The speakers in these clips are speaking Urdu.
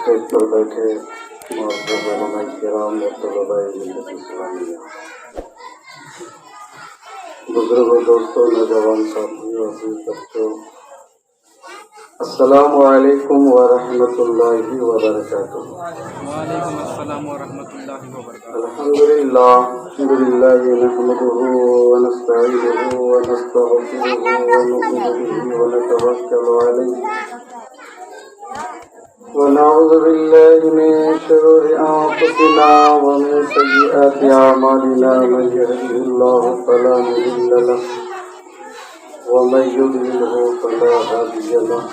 اسٹیج پر بیٹھے معزز علماء کرام اور طلباء ملت اسلامیہ، بزرگوں، دوستوں، نوجوان ساتھیوں، عزیز بچوں، السلام علیکم ورحمۃ اللہ وبرکاتہ۔ وعلیکم السلام ورحمۃ اللہ وبرکاتہ۔ الحمدللہ نحمده ونستعینه ونستغفره ونؤمن به ونتوکل علیہ ونعوذ باللہ من شرور انفسنا ومن سیئات اعمالنا، من یهده اللہ فلا مضل له ومن یضلل فلا هادی له،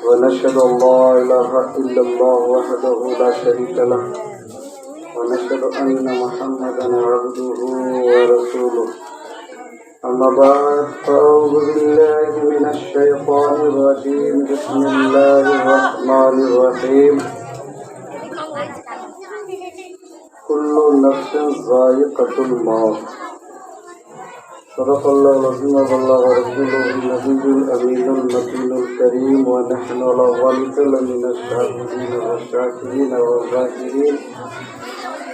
ونشهد ان لا اله الا الله وحده لا شريك له، ونشهد ان محمدا عبده ورسوله، اما بعد فاعوذ بالله من الشيطان الرجيم، بسم الله الرحمن الرحيم، كل نفس ذائقة الموت، صدق الله العظيم وبلغ رسوله النبي الأمين المكين الكريم، ونحن على ذلك لمن الشاهدين والشاكرين والذاكرين،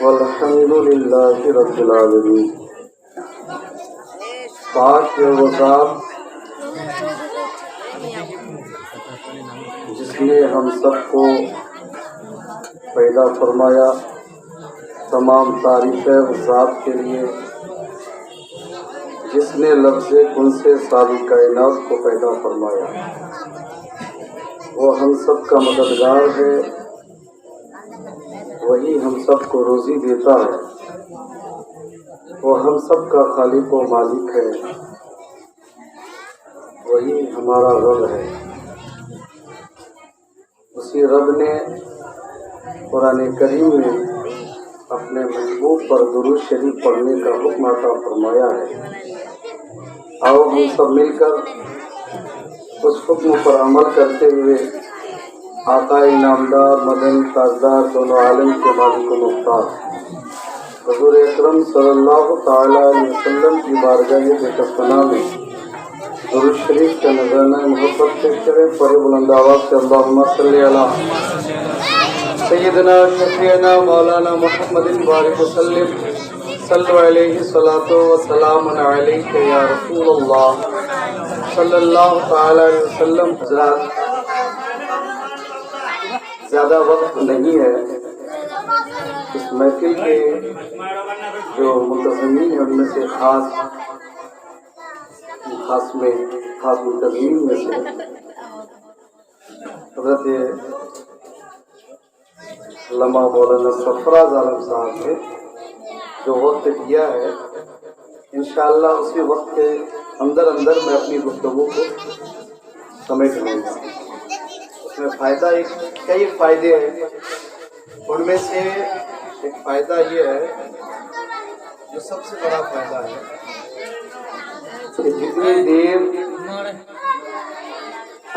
والحمد لله رب العالمين۔ پاک ہے وہ ذات جس نے ہم سب کو پیدا فرمایا، تمام تعریفیں اس ذات کے لیے جس نے لفظ کن سے ساری کائنات کو پیدا فرمایا۔ وہ ہم سب کا مددگار ہے، وہی ہم سب کو روزی دیتا ہے، وہ ہم سب کا خالق و مالک ہے، وہی ہمارا رب ہے۔ اسی رب نے قرآن کریم میں اپنے محبوب پر درود شریف پڑھنے کا حکم عطا فرمایا ہے۔ آؤ ہم سب مل کر اس حکم پر عمل کرتے ہوئے آقا انعامدار مدنی تاجدار دونوں عالم کے مالک و مختار حضور اکرم صلی اللہ تعالی علیہ وسلم کی بارگاہ بکثنا میں درود شریف کا نذرانہ محبت پیش کریں۔ پڑھے بلند آواز سے اللہم صلی علی سیدنا شفیعنا مولانا محمد بارک وسلم، صلو علیہ الصلاۃ والسلام علیک یا رسول اللہ صلی اللہ تعالی علیہ وسلم۔ زیادہ وقت نہیں ہے، اس محفل کے جو منتظمین ہیں ان میں سے خاص منتظمین میں سے حضرت علامہ مولانا سرفراز عالم صاحب نے جو وقت دیا ہے، انشاءاللہ اسی وقت کے اندر میں اپنی گفتگو کو سمیٹ لوں گا۔ اس میں فائدہ کئی فائدے ہیں، ان میں سے ایک فائدہ یہ ہے جو سب سے بڑا فائدہ ہے کہ جتنی دیر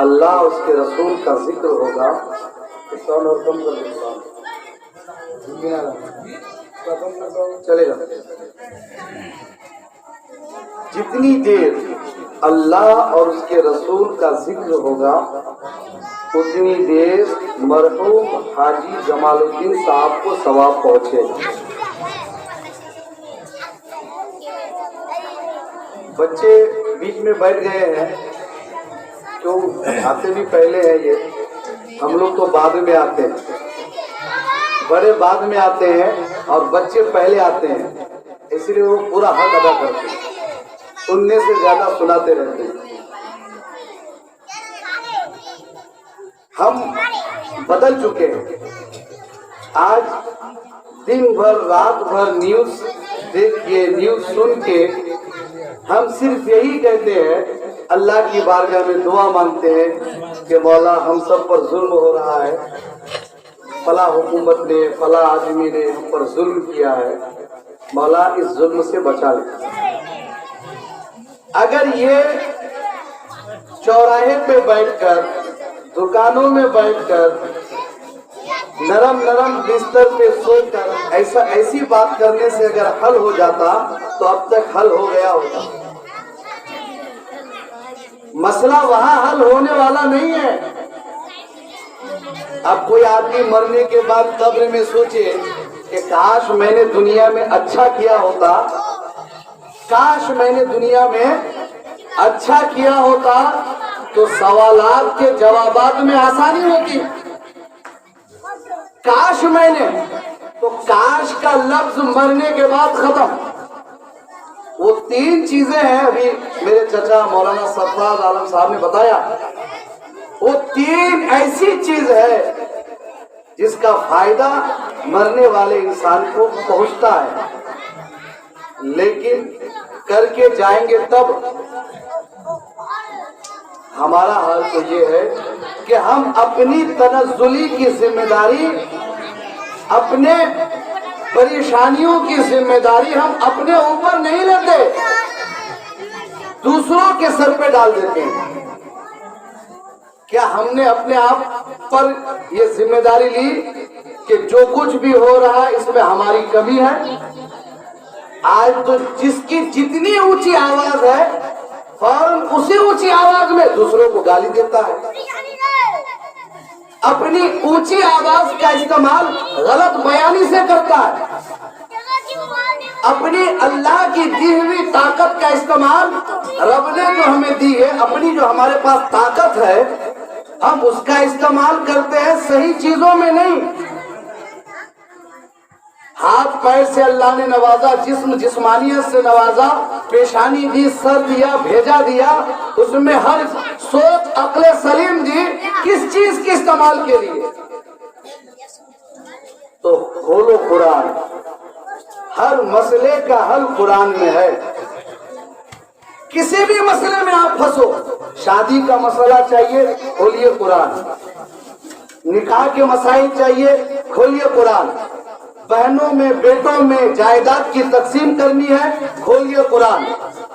اللہ اس کے رسول کا ذکر ہوگا، ساؤنڈ اور کم کر دیتا چلے گا، جتنی دیر اللہ اور اس کے رسول کا ذکر ہوگا اتنی دیر مرحوم حاجی جمال الدین صاحب کو ثواب پہنچے گا۔ بچے بیچ میں بیٹھ گئے ہیں، کیوں آتے بھی پہلے ہیں، یہ ہم لوگ تو بعد میں آتے ہیں، بڑے بعد میں آتے ہیں اور بچے پہلے آتے ہیں، اس لیے وہ پورا حق ادا کرتے ہیں، سننے سے زیادہ سناتے رہتے ہیں۔ ہم بدل چکے ہیں، آج دن بھر رات بھر نیوز دیکھ کے نیوز سن کے ہم صرف یہی کہتے ہیں، اللہ کی بارگاہ میں دعا مانگتے ہیں کہ مولا ہم سب پر ظلم ہو رہا ہے، فلاں حکومت نے فلاں آدمی نے ہم پر ظلم کیا ہے، مولا اس ظلم سے بچا لے۔ اگر یہ چوراہے پہ بیٹھ کر، دکانوں میں بیٹھ کر، نرم بستر پہ سو کر ایسی بات کرنے سے اگر حل ہو جاتا تو اب تک حل ہو گیا ہوتا۔ مسئلہ وہاں حل ہونے والا نہیں ہے، اب کوئی آدمی مرنے کے بعد قبر میں سوچے کہ کاش میں نے دنیا میں اچھا کیا ہوتا، کاش میں نے دنیا میں اچھا کیا ہوتا تو سوالات کے جوابات میں آسانی ہوتی، کاش میں نے، تو کاش کا لفظ مرنے کے بعد ختم۔ وہ تین چیزیں ہیں، ابھی میرے چچا مولانا سرفراز عالم صاحب نے بتایا، وہ تین ایسی چیز ہے جس کا فائدہ مرنے والے انسان کو پہنچتا ہے، لیکن کر کے جائیں گے تب۔ ہمارا حال تو یہ ہے کہ ہم اپنی تنزلی کی ذمہ داری، اپنے پریشانیوں کی ذمہ داری ہم اپنے اوپر نہیں لیتے، دوسروں کے سر پہ ڈال دیتے ہیں۔ کیا ہم نے اپنے آپ پر یہ ذمہ داری لی کہ جو کچھ بھی ہو رہا ہے اس میں ہماری کمی ہے؟ آج تو جس کی جتنی اونچی آواز ہے فوراً اسی اونچی آواز میں دوسروں کو گالی دیتا ہے، اپنی اونچی آواز کا استعمال غلط بیانی سے کرتا ہے، اپنی اللہ کی دی ہوئی طاقت کا استعمال، رب نے جو ہمیں دی ہے، اپنی جو ہمارے پاس طاقت ہے، ہم اس کا استعمال کرتے ہیں صحیح چیزوں میں نہیں۔ ہاتھ پیر سے اللہ نے نوازا، جسم جسمانیت سے نوازا، پیشانی دی، سر دیا، بھیجا دیا، اس میں ہر سوچ عقل سلیم دی، کس چیز کے استعمال کے لیے؟ تو کھولو قرآن، ہر مسئلے کا حل قرآن میں ہے۔ کسی بھی مسئلے میں آپ پھنسو، شادی کا مسئلہ چاہیے، کھولیے قرآن، نکاح کے مسائل چاہیے، کھولیے قرآن، بہنوں میں بیٹوں میں جائیداد کی تقسیم کرنی ہے، کھولیے قرآن،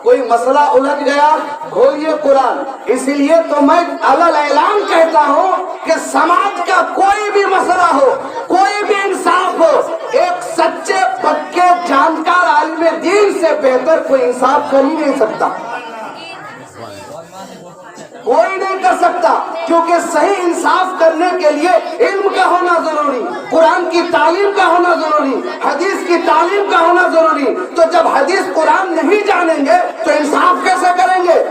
کوئی مسئلہ الجھ گیا، کھولیے قرآن۔ اسی لیے تو میں علل اعلان کہتا ہوں کہ سماج کا کوئی بھی مسئلہ ہو، کوئی بھی انصاف ہو، ایک سچے پکے جانکار عالم دین سے بہتر کوئی انصاف کر ہی نہیں سکتا، کوئی نہیں کر سکتا، کیونکہ صحیح انصاف کرنے کے لیے علم کا ہونا ضروری، قرآن کی تعلیم کا ہونا ضروری، حدیث کی تعلیم کا ہونا ضروری۔ تو جب حدیث قرآن نہیں جانیں گے تو انصاف کیسے کریں گے؟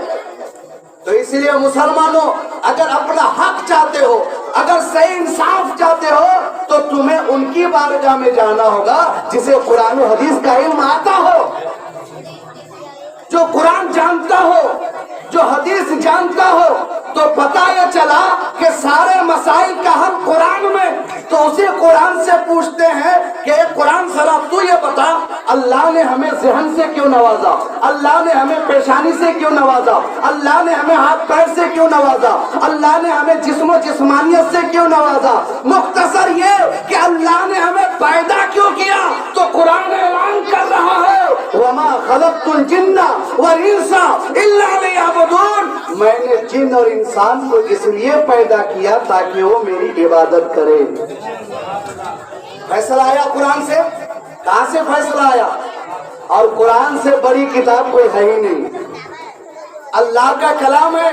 تو اس لیے مسلمانوں، اگر اپنا حق چاہتے ہو، اگر صحیح انصاف چاہتے ہو تو تمہیں ان کی بارگاہ میں جانا ہوگا جسے قرآن و حدیث کا علم آتا ہو، جو قرآن جانتا ہو، جو حدیث جانتا ہو۔ تو پتہ یہ چلا کہ سارے مسائل کا حل قرآن میں، تو اسی قرآن سے پوچھتے ہیں کہ اے قرآن ذرا تو یہ بتا، اللہ نے ہمیں ذہن سے کیوں نوازا، اللہ نے ہمیں پیشانی سے کیوں نوازا، اللہ نے ہمیں ہاتھ پیر سے کیوں نوازا، اللہ نے ہمیں جسم و جسمانیت سے کیوں نوازا؟ مختصر یہ کہ اللہ نے ہمیں پیدا کیوں کیا؟ تو قرآن اعلان کر رہا ہے وَمَا خَلَقْتُ الْجِنَّ وَالْإِنسَ إِلَّا لِيَعْبُدُونِ، میں نے جن اور انسان کو اس لیے پیدا کیا تاکہ وہ میری عبادت کرے۔ فیصلہ آیا قرآن سے، کہاں سے فیصلہ آیا؟ اور قرآن سے بڑی کتاب کوئی ہے ہی نہیں، اللہ کا کلام ہے۔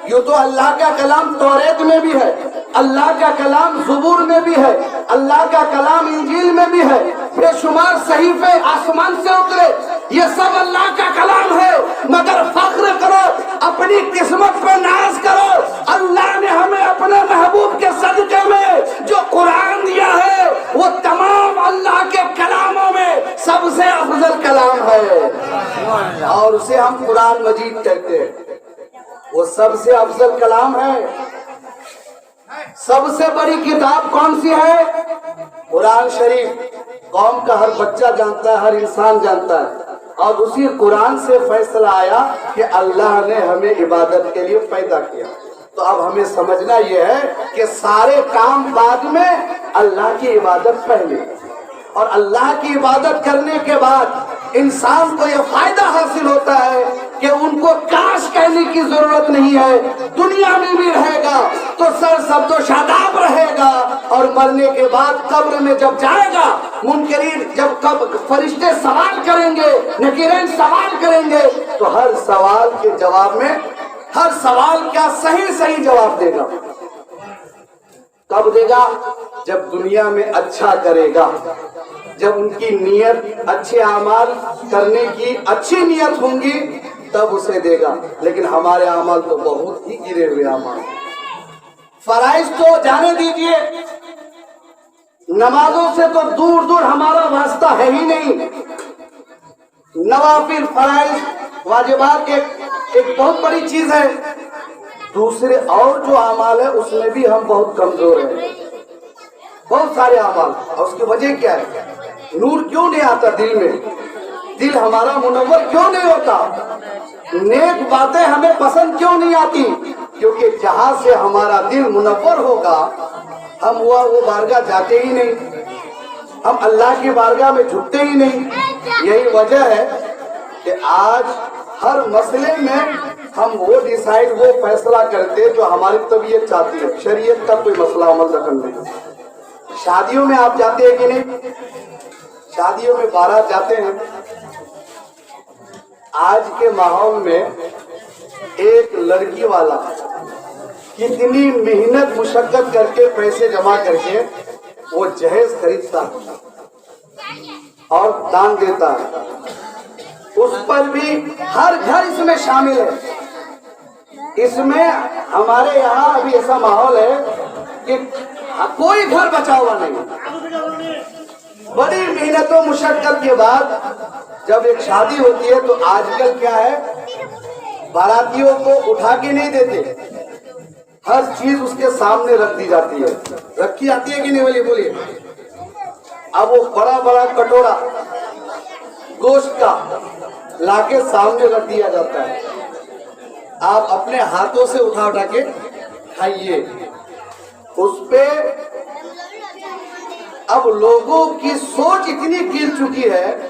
یوں تو اللہ کا کلام توریت میں بھی ہے، اللہ کا کلام زبور میں بھی ہے، اللہ کا کلام انجیل میں بھی ہے، بے شمار صحیفے آسمان سے اترے، یہ سب اللہ کا کلام ہے۔ مگر فخر کرو، اپنی قسمت پہ ناز کرو، اللہ نے ہمیں اپنے محبوب کے صدقے میں جو قرآن دیا ہے وہ تمام اللہ کے کلاموں میں سب سے افضل کلام ہے، اور اسے ہم قرآن مجید کہتے ہیں۔ وہ سب سے افضل کلام ہے۔ سب سے بڑی کتاب کون سی ہے؟ قرآن شریف۔ قوم کا ہر بچہ جانتا ہے، ہر انسان جانتا ہے، اور اسی قرآن سے فیصلہ آیا کہ اللہ نے ہمیں عبادت کے لیے پیدا کیا۔ تو اب ہمیں سمجھنا یہ ہے کہ سارے کام بعد میں، اللہ کی عبادت پہلے، اور اللہ کی عبادت کرنے کے بعد انسان کو یہ فائدہ حاصل ہوتا ہے کہ ان کو کاش کہنے کی ضرورت نہیں ہے، دنیا میں بھی رہے گا تو سر سبز و شاداب رہے گا، اور مرنے کے بعد قبر میں جب جائے گا، منکرین جب فرشتے سوال کریں گے، نکیرین سوال کریں گے، تو ہر سوال کے جواب میں، ہر سوال کا صحیح جواب دے گا۔ کب دے گا؟ جب دنیا میں اچھا کرے گا، جب ان کی نیت اچھے اعمال کرنے کی اچھی نیت ہوں گی تب اسے دے گا. لیکن ہمارے اعمال تو بہت ہی گرے ہوئے اعمال. فرائض تو جانے دیجئے، نمازوں سے تو دور دور ہمارا واسطہ ہے ہی نہیں. نوافل، فرائض، واجبات ایک بہت بڑی چیز ہے. دوسرے اور جو اعمال ہے اس میں بھی ہم بہت کمزور ہیں. بہت سارے اعمال. اور اس کی وجہ کیا ہے؟ نور کیوں نہیں آتا دل میں؟ دل ہمارا منور کیوں نہیں ہوتا؟ نیک باتیں ہمیں پسند کیوں نہیں آتی؟ کیونکہ جہاں سے ہمارا دل منور ہوگا ہم وہ بارگاہ جاتے ہی نہیں، ہم اللہ کی بارگاہ میں جھکتے ہی نہیں. یہی وجہ ہے کہ آج ہر مسئلے میں ہم وہ ڈیسائیڈ، وہ فیصلہ کرتے جو ہماری طبیعت چاہتی ہے. شریعت کا کوئی مسئلہ عمل دخل نہیں. شادیوں میں آپ جاتے ہیں کہ نہیں؟ شادیوں میں بارات جاتے ہیں. آج کے ماحول میں ایک لڑکی والا کتنی محنت مشقت کر کے پیسے جمع کر کے وہ جہیز خریدتا اور دان دیتا ہے. اس پر بھی ہر گھر اس میں شامل ہے. اس میں ہمارے یہاں ابھی ایسا ماحول ہے کہ کوئی گھر بچا ہوا نہیں. بڑی محنت و مشقت کے بعد جب ایک شادی ہوتی ہے تو آج کل کیا ہے، باراتیوں کو اٹھا کے نہیں دیتے، ہر چیز اس کے سامنے رکھ دی جاتی ہے. رکھی جاتی ہے کہ نہیں بولیے؟ اب وہ بڑا بڑا کٹورا گوشت کا لا کے سامنے رکھ دیا جاتا ہے. آپ اپنے ہاتھوں سے اٹھا کے کھائیے. اس پہ اب لوگوں کی سوچ اتنی گر چکی ہے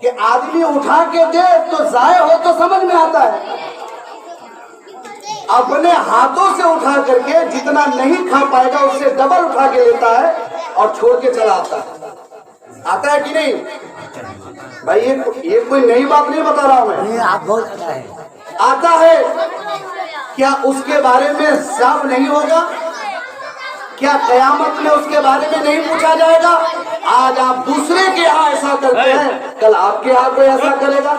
کہ آدمی اٹھا کے دے تو ضائع ہو تو سمجھ میں آتا ہے، اپنے ہاتھوں سے اٹھا کر کے جتنا نہیں کھا پائے گا اس سے ڈبل اٹھا کے لیتا ہے اور چھوڑ کے چلا آتا ہے. آتا ہے کہ نہیں بھائی؟ یہ کوئی نئی بات نہیں بتا رہا ہوں میں. آپ بہت آتا ہے. کیا اس کے بارے میں حساب نہیں ہوگا؟ کیا قیامت میں اس کے بارے میں نہیں پوچھا جائے گا؟ آج آپ دوسرے کے یہاں ایسا کرتے ہیں، کل آپ کے یہاں کوئی ایسا کرے گا.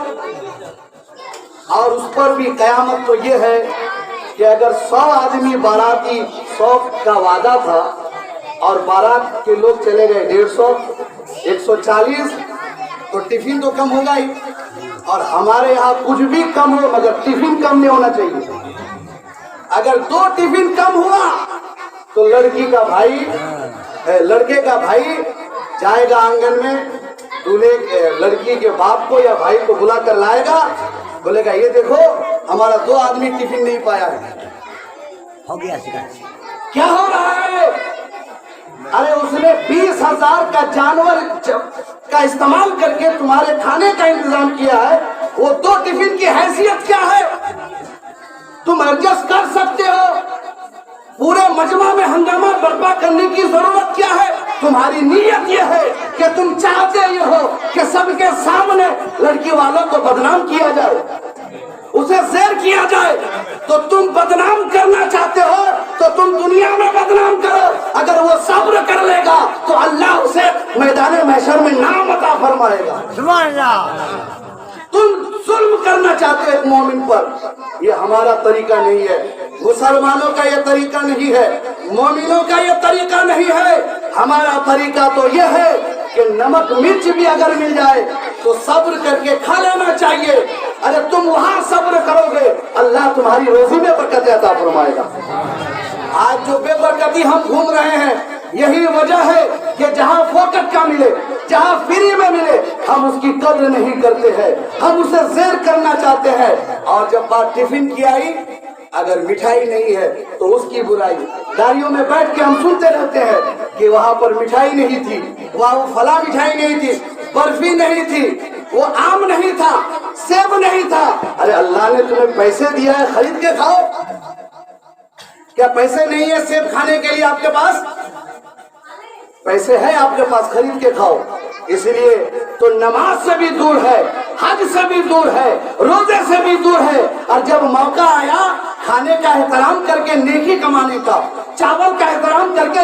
اور اس پر بھی قیامت تو یہ ہے کہ اگر 100 آدمی باراتی، 100 کا وعدہ تھا اور بارات کے لوگ چلے گئے 150، 140، تو ٹفن تو کم ہوگا ہی. اور ہمارے یہاں کچھ بھی کم ہو مگر ٹفن کم نہیں ہونا چاہیے. اگر 2 ٹفن کم ہوا تو لڑکی کا بھائی، لڑکے کا بھائی جائے گا آنگن میں، دولہے لڑکی کے باپ کو یا بھائی کو بلا کر لائے گا، بولے گا یہ دیکھو ہمارا 2 آدمی ٹفن نہیں پایا ہے. ہو گیا کیا ہو رہا ہے؟ ارے اس نے 20,000 کا جانور کا استعمال کر کے تمہارے کھانے کا انتظام کیا ہے، وہ 2 ٹفن کی حیثیت کیا ہے؟ تم ایڈجسٹ کر سکتے ہو. پورے مجمع میں ہنگامہ برپا کرنے کی ضرورت کیا ہے؟ تمہاری نیت یہ ہے کہ تم چاہتے یہ ہو کہ سب کے سامنے لڑکی والوں کو بدنام کیا جائے، اسے زیر کیا جائے. تو تم بدنام کرنا چاہتے ہو تو تم دنیا میں بدنام کرو. اگر وہ صبر کر لے گا تو اللہ اسے میدان محشر میں نام عطا فرمائے گا. سبحان اللہ. تم ظلم کرنا چاہتے ہو ایک مومن پر، یہ ہمارا طریقہ نہیں ہے. مسلمانوں کا یہ طریقہ نہیں ہے، مومنوں کا یہ طریقہ نہیں ہے. ہمارا طریقہ تو یہ ہے کہ نمک مرچ بھی اگر مل جائے تو صبر کر کے کھا لینا چاہیے. اگر تم وہاں صبر کرو گے اللہ تمہاری روزی میں برکت عطا فرمائے گا. آج جو بے برکتی ہم گھوم رہے ہیں یہی وجہ ہے کہ جہاں فوقت کا ملے، جہاں فری میں ملے ہم اس کی قدر نہیں کرتے ہیں، ہم اسے زیر کرنا چاہتے ہیں. اور جب بات ٹفن کی آئی، اگر مٹھائی نہیں ہے تو اس کی برائی. گاڑیوں میں بیٹھ کے ہم سنتے رہتے ہیں کہ وہاں پر مٹھائی نہیں تھی، وہاں وہ فلاں مٹھائی نہیں تھی، برفی نہیں تھی، وہ آم نہیں تھا، سیب نہیں تھا. ارے اللہ نے تمہیں پیسے دیا ہے خرید کے کھاؤ. کیا پیسے نہیں ہے سیب کھانے کے لیے؟ آپ کے پاس پیسے ہیں، آپ کے پاس، خرید کے کھاؤ. اس لیے تو نماز سے بھی دور ہے، حج سے بھی دور ہے، روزے سے بھی دور ہے. اور جب موقع آیا کھانے کا احترام کر کے نیکی کمانے کا، چاول کا احترام کر کے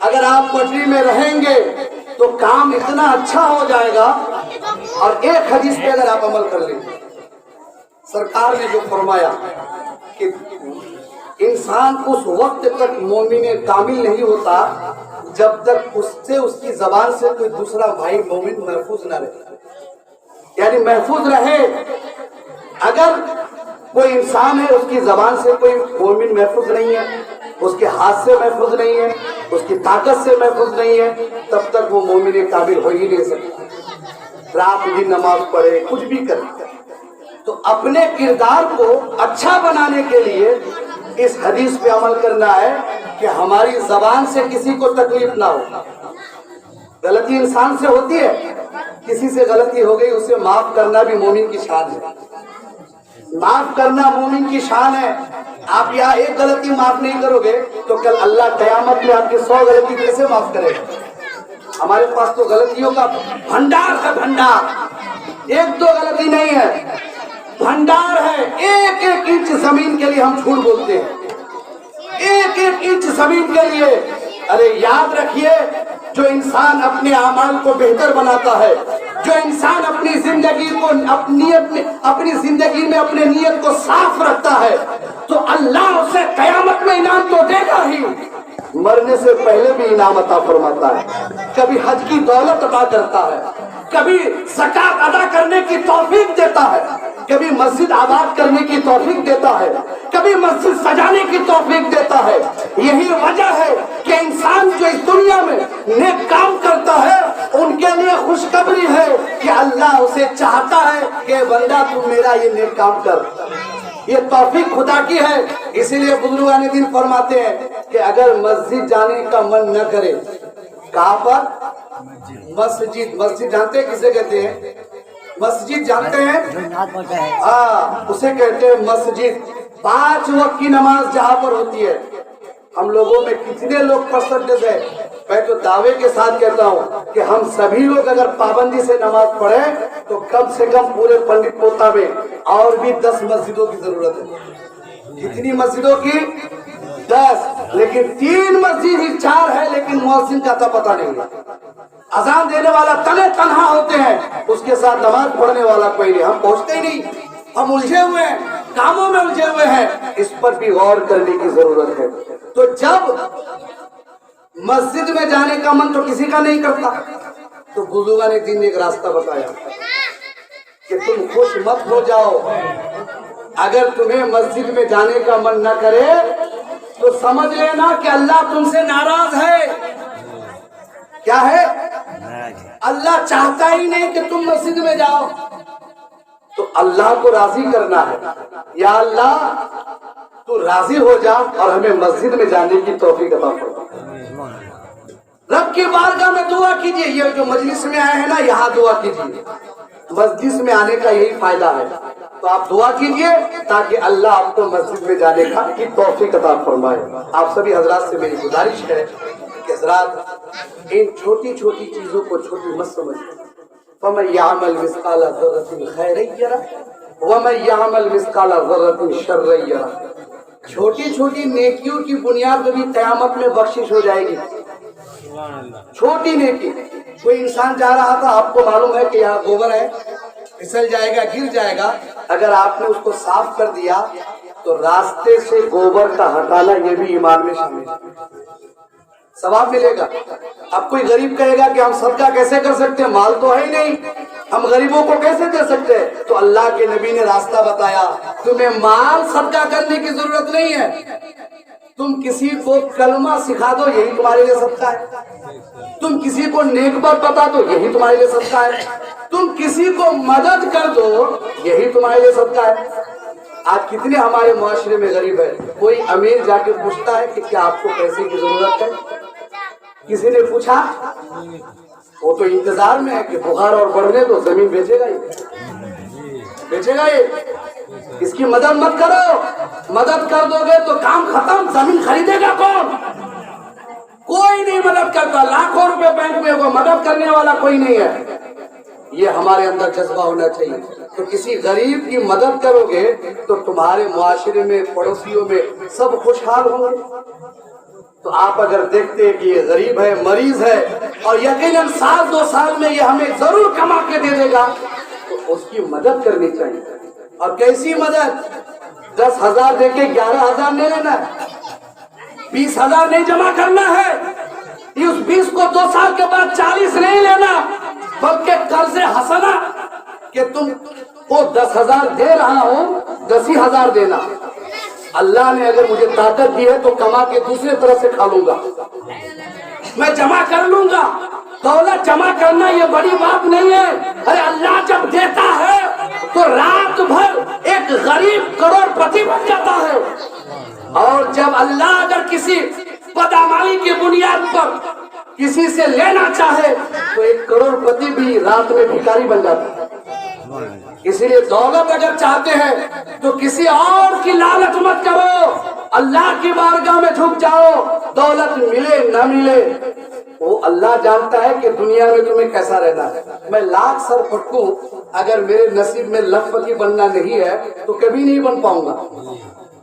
اگر آپ پٹری میں رہیں گے تو کام اتنا اچھا ہو جائے گا. اور ایک حدیث پہ اگر آپ عمل کر لیں، سرکار نے جو فرمایا کہ انسان اس وقت تک مومن کامل نہیں ہوتا جب تک اس کی زبان سے کوئی دوسرا بھائی مومن محفوظ نہ رہے، یعنی محفوظ رہے. اگر کوئی انسان ہے اس کی زبان سے کوئی مومن محفوظ نہیں ہے، اس کے ہاتھ سے محفوظ نہیں ہے، اس کی طاقت سے محفوظ نہیں ہے، تب تک وہ مومن کامل ہو ہی نہیں سکتا. رات دن نماز پڑھے، کچھ بھی کرے. تو اپنے کردار کو اچھا بنانے کے لیے اس حدیث پہ عمل کرنا ہے کہ ہماری زبان سے کسی کو تکلیف نہ ہو. غلطی انسان سے ہوتی ہے، کسی سے غلطی ہو گئی، اسے معاف کرنا بھی مومن کی شان ہے. معاف کرنا مومن کی شان ہے. آپ یہاں ایک غلطی معاف نہیں کرو گے تو کل اللہ قیامت میں آپ کی 100 غلطی کیسے معاف کرے گا؟ ہمارے پاس تو غلطیوں کا بھنڈار ہے، بھنڈار. ایک دو غلطی نہیں ہے، بھنڈار ہے. ایک ایک انچ زمین کے لیے ہم جھوٹ بولتے ہیں، ایک ایک انچ زمین کے لیے. ارے یاد رکھیے، جو انسان اپنے اعمال کو بہتر بناتا ہے، جو انسان اپنی زندگی کو اپنی زندگی میں اپنے نیت کو صاف رکھتا ہے، تو اللہ اسے قیامت میں انعام تو دے گا ہی، مرنے سے پہلے بھی انعام عطا فرماتا ہے. کبھی حج کی دولت عطا کرتا ہے، کبھی زکات ادا کرنے کی توفیق دیتا ہے، کبھی مسجد آباد کرنے کی توفیق دیتا ہے، کبھی مسجد سجانے کی توفیق دیتا ہے. یہی وجہ ہے کہ انسان جو اس دنیا میں نیک کام کرتا ہے ان کے لیے خوشخبری ہے کہ اللہ اسے چاہتا ہے کہ بندہ تم میرا یہ نیک کام کر. یہ توفیق خدا کی ہے. اسی لیے بزرگان دین فرماتے ہیں کہ اگر مسجد جانے کا من نہ کرے، کہاں پر؟ مسجد جانتے ہیں کسے کہتے ہیں؟ مسجد جانتے ہیں؟ اسے کہتے ہیں مسجد. 5 وقت کی نماز جہاں پر ہوتی ہے، ہم لوگوں میں کتنے لوگ پرسنٹیج ہے؟ میں تو دعوے کے ساتھ کہتا ہوں کہ ہم سبھی لوگ اگر پابندی سے نماز پڑھیں تو کم سے کم پورے پنڈت پوتا میں اور بھی 10 مسجدوں کی ضرورت ہے. کتنی مسجدوں کی؟ 10. لیکن 3 مسجد ہی 4 ہے، لیکن مؤذن کا تو پتہ نہیں ہے. اذان دینے والا تنہا ہوتے ہیں، اس کے ساتھ نماز پڑھنے والا کوئی نہیں. ہم پہنچتے ہی نہیں، ہم الجھے ہوئے ہیں، کاموں میں الجھے ہوئے ہیں. اس پر بھی غور کرنے کی ضرورت ہے. تو جب مسجد میں جانے کا من تو کسی کا نہیں کرتا، تو بزرگان نے دین نے ایک راستہ بتایا کہ تم خوش مت ہو جاؤ. اگر تمہیں مسجد میں جانے کا من نہ کرے تو سمجھ لینا کہ اللہ تم سے ناراض ہے. کیا ہے؟ اللہ چاہتا ہی نہیں کہ تم مسجد میں جاؤ. تو اللہ کو راضی کرنا ہے. یا اللہ تو راضی ہو جا اور ہمیں مسجد میں جانے کی توفیق عطا فرما. رب کی بارگاہ میں دعا کیجیے. یہ جو مجلس میں آئے ہیں نا، یہاں دعا کیجیے. مسجد میں آنے کا یہی فائدہ ہے. تو آپ دعا کیجیے تاکہ اللہ آپ کو مسجد میں جانے کی توفیق عطا فرمائے. آپ سبھی حضرات سے میری گزارش ہے کہ حضرات ان چھوٹی چھوٹی چیزوں کو چھوٹی مت سمجھیں. فَمَن يَعْمَلْ مِثْقَالَ ذَرَّةٍ خَيْرًا يَرَهُ وَمَن يَعْمَلْ مِثْقَالَ ذَرَّةٍ شَرًّا يَرَهُ. چھوٹی چھوٹی نیکیوں کی بنیاد پہ بھی قیامت میں بخشش ہو جائے گی. چھوٹی نیکی. کوئی انسان جا رہا تھا، آپ کو معلوم ہے کہ یہاں گوبر ہے، پھسل جائے گا، گر جائے گا. اگر آپ نے اس کو صاف کر دیا تو راستے سے گوبر کا ہٹانا یہ بھی ایمان میں شامل ہے، ثواب ملے گا. اب کوئی غریب کہے گا کہ ہم صدقہ کیسے کر سکتے ہیں، مال تو ہے ہی نہیں، ہم غریبوں کو کیسے دے سکتے ہیں؟ تو اللہ کے نبی نے راستہ بتایا. تمہیں مال صدقہ کرنے کی ضرورت نہیں ہے. تم کسی کو کلمہ سکھا دو، یہی تمہارے لیے صدقہ ہے. تم کسی کو نیک بات بتا دو، یہی تمہارے لیے صدقہ ہے. تم کسی کو مدد کر دو، یہی تمہارے لیے صدقہ ہے. آج کتنے ہمارے معاشرے میں غریب ہے. کوئی امیر جا کے پوچھتا ہے کہ کیا آپ کو پیسے کی ضرورت ہے؟ کسی نے پوچھا؟ وہ تو انتظار میں ہے کہ بخار اور بڑھنے تو زمین بیچے گا ہی، بیچے گا یہ. اس کی مدد مت کرو. مدد کر دو گے تو کام ختم. زمین خریدے گا کون؟ کوئی نہیں مدد کرتا. لاکھوں روپے بینک میں ہوگا، مدد کرنے والا کوئی نہیں ہے. یہ ہمارے اندر جذبہ ہونا چاہیے. تو کسی غریب کی مدد کرو گے تو تمہارے معاشرے میں، پڑوسیوں میں سب خوشحال ہوں گے. تو آپ اگر دیکھتے ہیں کہ یہ غریب ہے، مریض ہے، اور یقیناً سال 2 سال میں یہ ہمیں ضرور کما کے دے دے گا، تو اس کی مدد کرنی چاہیے. اور کیسی مدد؟ 10,000 دے کے 11,000 نہیں لینا ہے، 20,000 نہیں جمع کرنا ہے، اس 20 کو 2 سال کے بعد 40 نہیں لینا، بلکہ قرض حسنہ کہ تم کو 10,000 دے رہا ہوں 10,000 دینا. اللہ نے اگر مجھے طاقت دی ہے تو کما کے دوسرے طرف سے کھا لوں گا، میں جمع کر لوں گا. دولت جمع کرنا یہ بڑی بات نہیں ہے. ارے اللہ جب دیتا ہے تو رات بھر ایک غریب کروڑ پتی بن جاتا ہے، اور جب اللہ اگر کسی بدعمالی کی بنیاد پر کسی سے لینا چاہے تو 1 کروڑ پتی بھی رات میں بھکاری بن جاتا ہے. اسی لیے دولت اگر چاہتے ہیں تو کسی اور کی لالچ مت کرو، اللہ کی بارگاہ میں جھک جاؤ. دولت ملے نہ ملے وہ اللہ جانتا ہے کہ دنیا میں تمہیں کیسا رہنا ہے. میں لاکھ سر پھٹکوں، اگر میرے نصیب میں لکھ پتی بننا نہیں ہے تو کبھی نہیں بن پاؤں گا.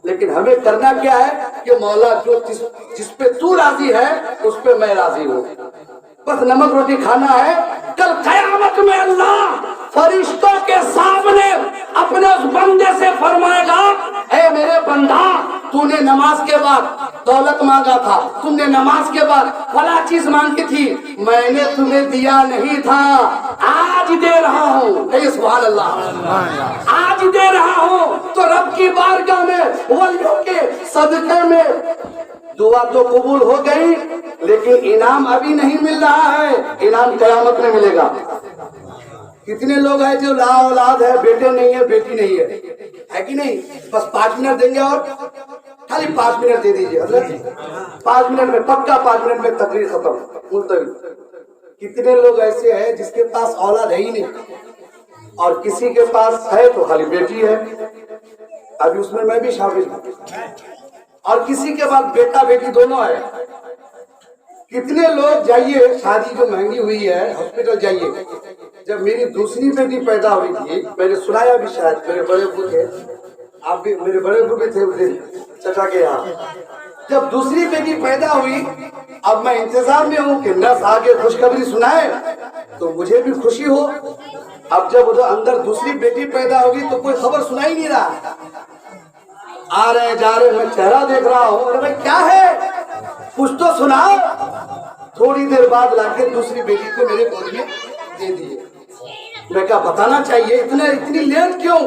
لیکن ہمیں کرنا کیا ہے کہ مولا جو جس پہ تو راضی ہے اس پہ میں راضی ہوں. بس نمک روٹی کھانا ہے. کل قیامت میں اللہ فرشتوں کے سامنے اپنے اس بندے سے فرمائے گا، اے میرے بندہ، تو نے نماز کے بعد دولت مانگا تھا، تم نے نماز کے بعد فلاں چیز مانگی تھی، میں نے تمہیں دیا نہیں تھا، آج دے رہا ہوں. اے سبحان اللہ، آج دے رہا ہوں. تو رب کی بارگاہ میں ولیوں کے صدقے میں دعا تو قبول ہو گئی، لیکن انعام ابھی نہیں مل رہا ہے، انعام قیامت میں ملے گا. کتنے لوگ ہیں جو لا اولاد ہے، بیٹے نہیں ہے، بیٹی نہیں ہے کہ نہیں؟ بس 5 منٹ دیں گے، اور خالی 5 منٹ دے دیجیے حضرت، 5 منٹ میں پکا، 5 منٹ میں تقریر ختم ملتوی. کتنے لوگ ایسے ہیں جس کے پاس اولاد ہے ہی نہیں، اور کسی کے پاس ہے تو خالی بیٹی ہے، ابھی اس میں بھی شامل ہوں، اور کسی کے بعد بیٹا بیٹی دونوں ہے. کتنے لوگ جائیے، شادی جو مہنگی ہوئی ہے، ہاسپٹل جائیے. جب میری دوسری بیٹی پیدا ہوئی تھی، میں نے سنایا بھی، شاید میرے بڑے ابو تھے، آپ بھی میرے بڑے ابو بھی تھے اس دن چچا کے یہاں. جب دوسری بیٹی پیدا ہوئی، اب میں انتظار میں ہوں کہ نرس آگے خوشخبری سنائے تو مجھے بھی خوشی ہو. اب جب ادھر اندر دوسری بیٹی پیدا ہوگی تو کوئی خبر سنا ہی نہیں رہا. آ رہے جا رہے، میں چہرہ دیکھ رہا ہوں، ارے بھائی کیا ہے، کچھ تو سناؤ. تھوڑی دیر بعد لا کے دوسری بیٹی کو میرے گود میں دے دیے. میں کہا بتانا چاہیے، اتنی لیٹ کیوں؟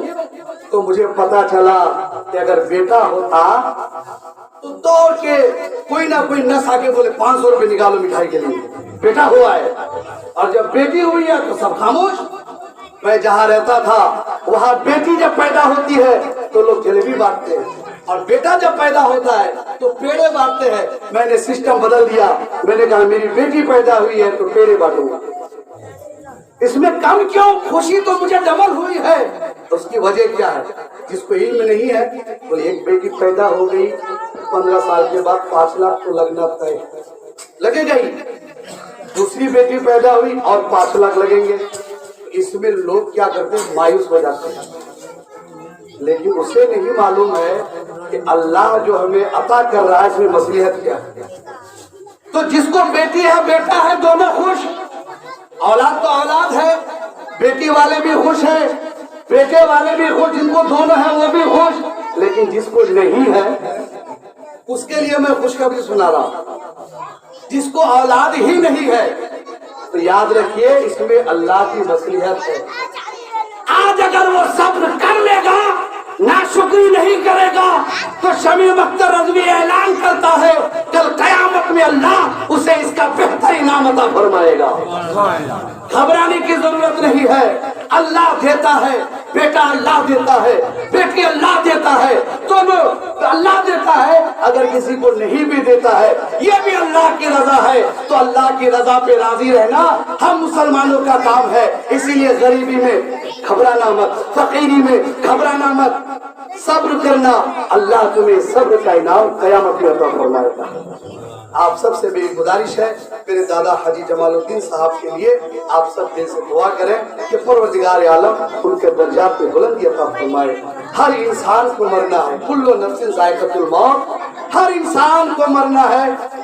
تو مجھے پتا چلا کہ اگر بیٹا ہوتا تو دوڑ کے کوئی نہ کوئی نس آ کے بولے 500 روپے نکالو مٹھائی کے لیے، بیٹا ہوا ہے. اور جب بیٹی ہوئی ہے تو سب خاموش. میں جہاں رہتا تھا وہاں بیٹی جب پیدا ہوتی ہے تو لوگ جلیبی بانٹتے ہیں، اور بیٹا جب پیدا ہوتا ہے تو پیڑے بانٹتے ہیں. میں نے سسٹم بدل دیا، میں نے کہا میری بیٹی پیدا ہوئی ہے تو پیڑے بانٹوں گا. اس میں کم کیوں؟ خوشی تو مجھے ڈبل ہوئی ہے. اس کی وجہ کیا ہے؟ جس کو علم نہیں ہے، بولے ایک بیٹی پیدا ہو گئی، 15 سال کے بعد 5 لاکھ تو لگنا طے لگے گا ہی. دوسری بیٹی پیدا ہوئی اور 5 لاکھ لگیں گے. اس میں لوگ کیا کرتے ہیں؟ مایوس ہو جاتے ہیں. لیکن اسے نہیں معلوم ہے کہ اللہ جو ہمیں عطا کر رہا ہے اس میں مصلحت کیا ہے. تو جس کو بیٹی ہے بیٹا ہے دونوں خوش، اولاد تو اولاد ہے، بیٹی والے بھی خوش ہیں، بیٹے والے بھی خوش، جن کو دونوں ہیں وہ بھی خوش. لیکن جس کو نہیں ہے اس کے لیے میں خوشخبری سنا رہا ہوں. جس کو اولاد ہی نہیں ہے تو یاد رکھیے اس میں اللہ کی مصلحت ہے. آج اگر وہ صبر کر لے گا، ناشکری نہیں کرے گا، تو شمیم اختر رضوی اعلان کرتا ہے کل قیامت میں اللہ اسے اس کا بہتر انعام عطا فرمائے گا. گھبرانے کی ضرورت نہیں ہے. اللہ دیتا ہے، بیٹا اللہ دیتا ہے، بیٹی اللہ دیتا ہے، دونوں اللہ دیتا ہے. اگر کسی کو نہیں بھی دیتا ہے یہ بھی اللہ کی رضا ہے. تو اللہ کی رضا پہ راضی رہنا ہم مسلمانوں کا کام ہے. اسی لیے غریبی میں گھبرانا مت، فقیری میں گھبرانا مت، صبر کرنا. اللہ تمہیں صبر کا انعام قیامت میں عطا فرمائے گا. آپ سب سے میری گزارش ہے، میرے دادا حاجی جمال الدین صاحب کے لیے آپ سب دل سے دعا کریں کہ پروردگار عالم ان کے درجات پہ بلندی عطا فرمائے. ہر انسان کو مرنا ہے، کل نفس ذائقۃ الموت، ہر انسان کو مرنا ہے.